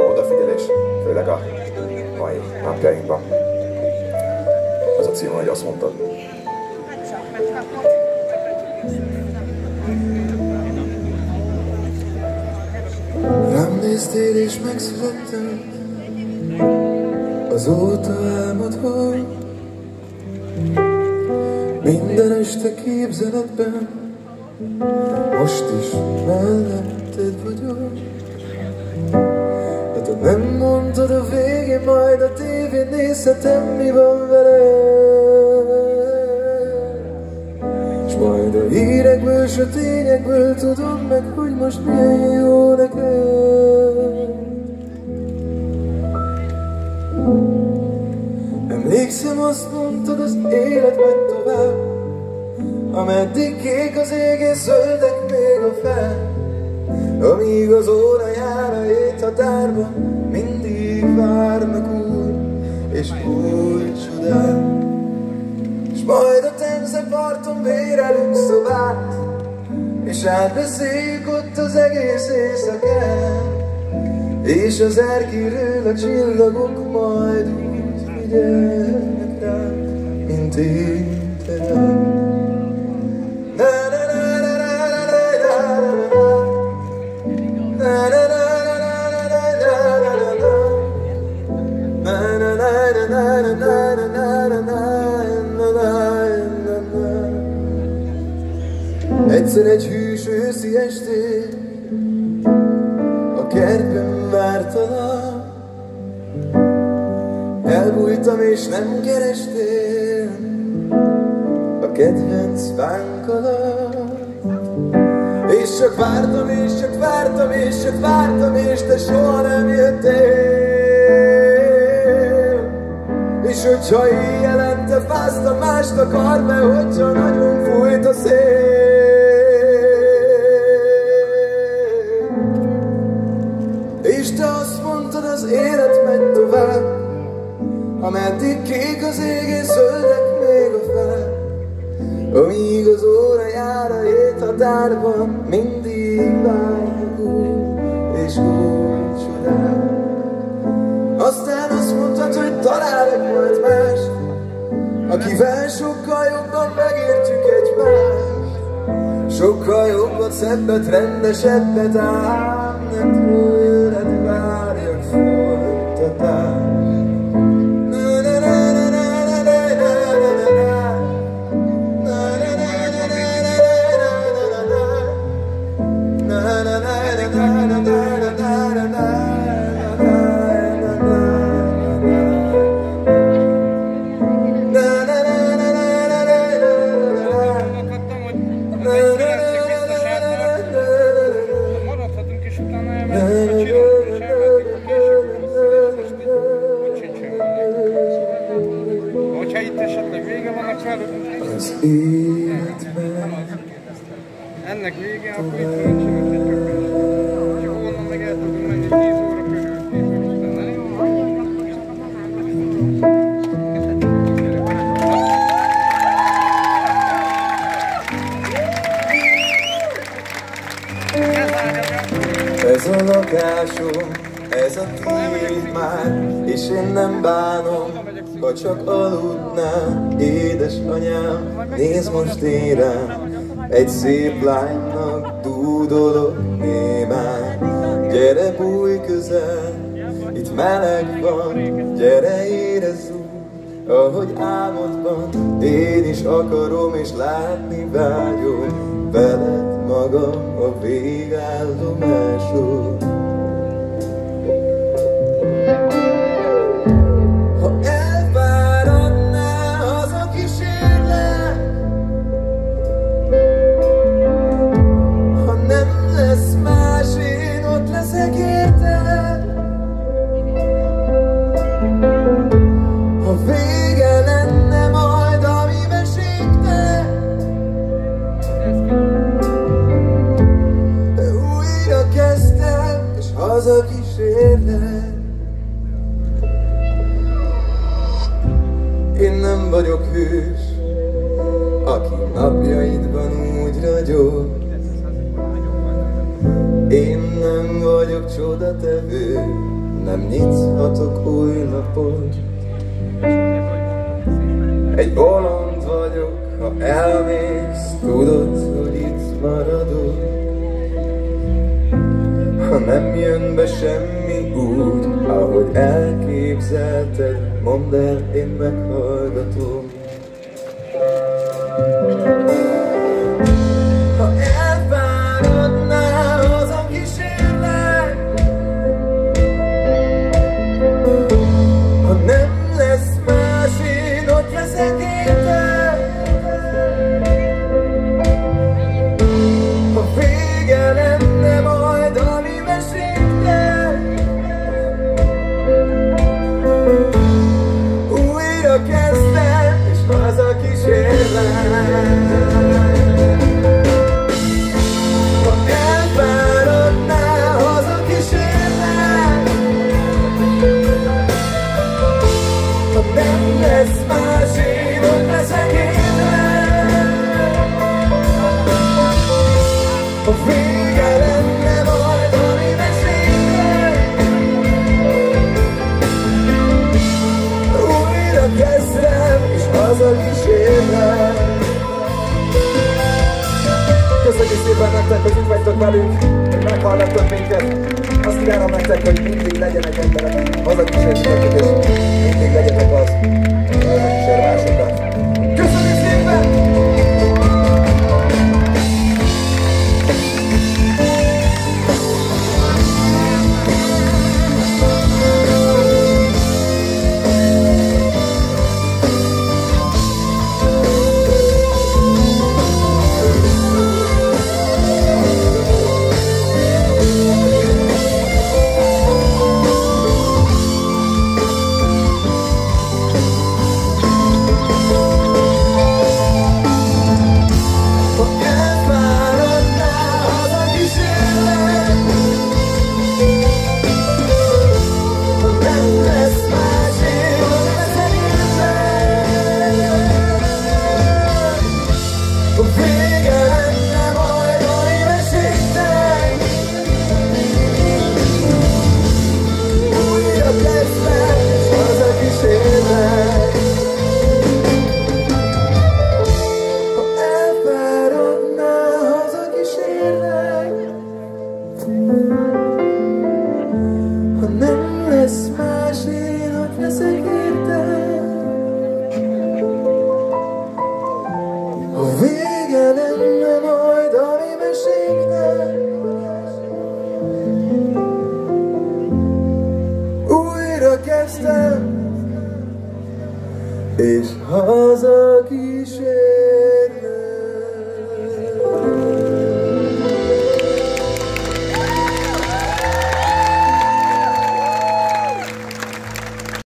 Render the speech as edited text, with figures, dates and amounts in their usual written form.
való odafigyelés, főleg a mai napjainkban. Az a cím, hogy azt mondtad. Rám néztél és megszülettem, azóta álmodva, minden este képzeletben, most is melletted vagyok. De te nem mondtad a végén, majd a tévén nézhetem, mi van veled. S majd a hírekből, s a tényekből tudom meg, hogy most milyen jó neked. Emlékszem, azt mondtad, az élet megy tovább, ameddig kék az ég és zöldek még a fel. Amíg az óra jár a héthatárban, mindig várnak új és új csodák. S majd a tengerparton bérelünk szobát, és átbeszéljük ott az egész éjszakát. És az erkéről a csillagok majd úgy figyelnek ránk, mint én te rám. Egyszer egy hűs őszi estén a kertben vártalak, elbújtam és nem kerestél a kedvenc fánk alatt. És csak vártam, és csak vártam, és csak vártam, és te soha nem jöttél. És hogyha éjjelente fáztam, mást akar be, hogyha nagyon fújt a szél. És te azt mondtad, az élet megy tovább, ameddig kék az ég és zöldek még a fel. Amíg az óra jár a héthatárban, mindig várjuk új és új csodát. Aztán azt mondtad, hogy találok majd mást, akivel sokkal jobban megértjük egymást. Sokkal jobbat, szebbet, rendesebbet, ám nem tőled várjak folytatást. Az életben ennek vége, akkor itt nincs egy köpés. Csak onnan meg el tudunk menni 10 óra körül, 10 óra után. ez a lakásom, ez a tiéd már, és én nem bánom, ha csak aludnál. Édesanyám, nézd most én rám, egy szép lánynak dúdolok némán. Gyere, bújj közel, itt meleg van, gyere, érezz úgy, ahogy álmodban. Én is akarom és látni vágyom veled magam a végállomáson. Én nem vagyok hős, aki napjaidban úgy ragyog. Én nem vagyok csodatevő, nem nyithatok új lapot. Egy bolond vagyok, ha elmész, tudod, hogy itt maradok. Ha nem jön be semmi úgy, ahogy elképzelted, mondd el, én meghallgatom. Ha elfáradnál, haza kísérlek. Ha nem lesz más, én ott leszek érted. Ha vége lenne majd a mi mesénknek, újra kezdem, és haza kísérlek. Nem lesz más, én ott leszek érted. Ha vége lenne majd a mi mesénknek, újra kezdem, és hazakísérlek. Köszönjük szépen nektek, hogy itt vagytok velünk, hogy meghallgattok minket. Azt kívánom nektek, hogy mindig legyenek emberek, hazakísérjetek, és mindig legyetek az, hogy hazakísér másokat. Köszönjük szépen! És hazakísér.